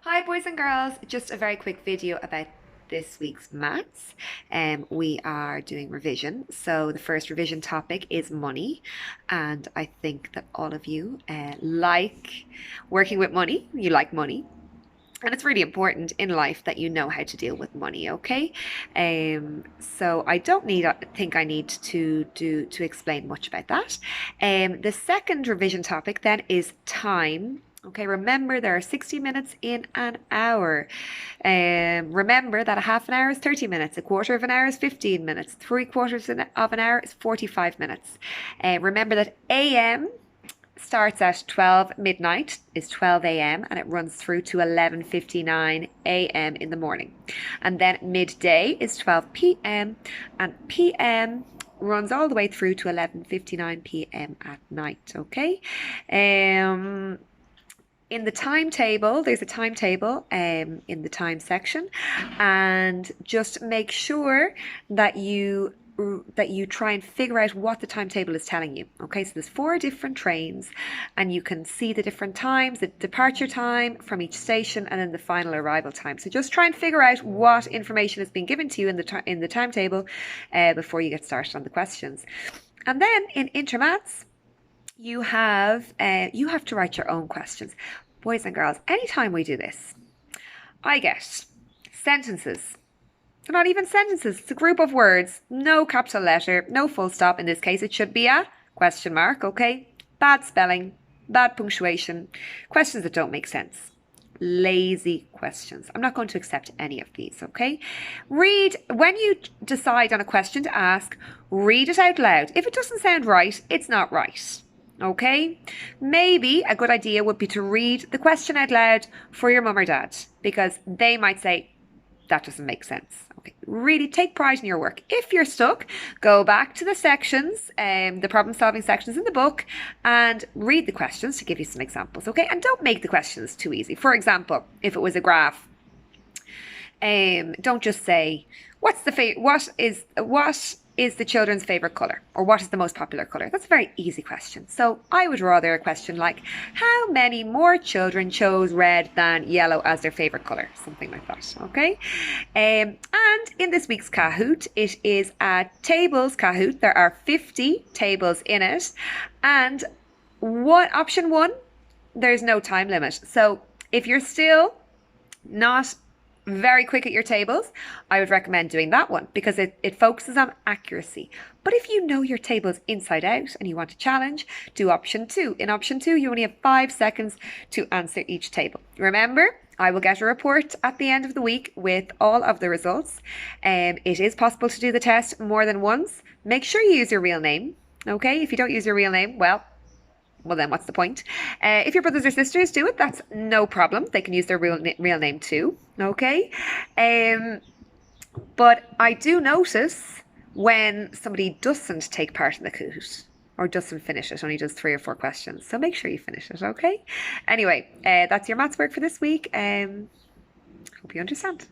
Hi boys and girls, just a very quick video about this week's maths. We are doing revision. So the first revision topic is money, and I think that all of you like working with money. You like money. And it's really important in life that you know how to deal with money, okay? So I don't think I need to explain much about that. The second revision topic then is time. Okay, remember there are 60 minutes in an hour. Remember that a half an hour is 30 minutes, a quarter of an hour is 15 minutes, three quarters of an hour is 45 minutes. Remember that AM starts at 12 midnight is 12 a.m. and it runs through to 11:59 a.m. in the morning. And then midday is 12 p.m. and p.m. runs all the way through to 11:59 p.m. at night, okay? In the timetable, there's a timetable in the time section, and just make sure that you try and figure out what the timetable is telling you. Okay, so there's 4 different trains and you can see the different times, the departure time from each station and then the final arrival time. So just try and figure out what information is being given to you in the timetable before you get started on the questions. And then in Intermaths, you have to write your own questions. Boys and girls, anytime we do this, I get sentences. They're not even sentences. It's a group of words. No capital letter, no full stop. In this case, it should be a question mark, okay? Bad spelling, bad punctuation, questions that don't make sense. Lazy questions. I'm not going to accept any of these, okay? When you decide on a question to ask, read it out loud. If it doesn't sound right, it's not right. Okay, maybe a good idea would be to read the question out loud for your mum or dad, because they might say, that doesn't make sense. Okay, really take pride in your work. If you're stuck, go back to the sections, the problem solving sections in the book, and read the questions to give you some examples, okay? And don't make the questions too easy. For example, if it was a graph, don't just say, what is the children's favorite color, or what is the most popular color? That's a very easy question. So I would rather a question like, how many more children chose red than yellow as their favorite color? Something like that, okay? And in this week's Kahoot, it is a tables Kahoot. There are 50 tables in it, and option 1, there's no time limit. So if you're still not very quick at your tables, I would recommend doing that one because it focuses on accuracy. But if you know your tables inside out and you want to challenge, do option 2. In option 2, you only have 5 seconds to answer each table. Remember, I will get a report at the end of the week with all of the results. It is possible to do the test more than once. Make sure you use your real name. Okay, if you don't use your real name, well then what's the point? If your brothers or sisters do it, that's no problem. They can use their real name too, okay? But I do notice when somebody doesn't take part in the Kahoot or doesn't finish it, only does 3 or 4 questions. So make sure you finish it, okay? Anyway, that's your maths work for this week. Hope you understand.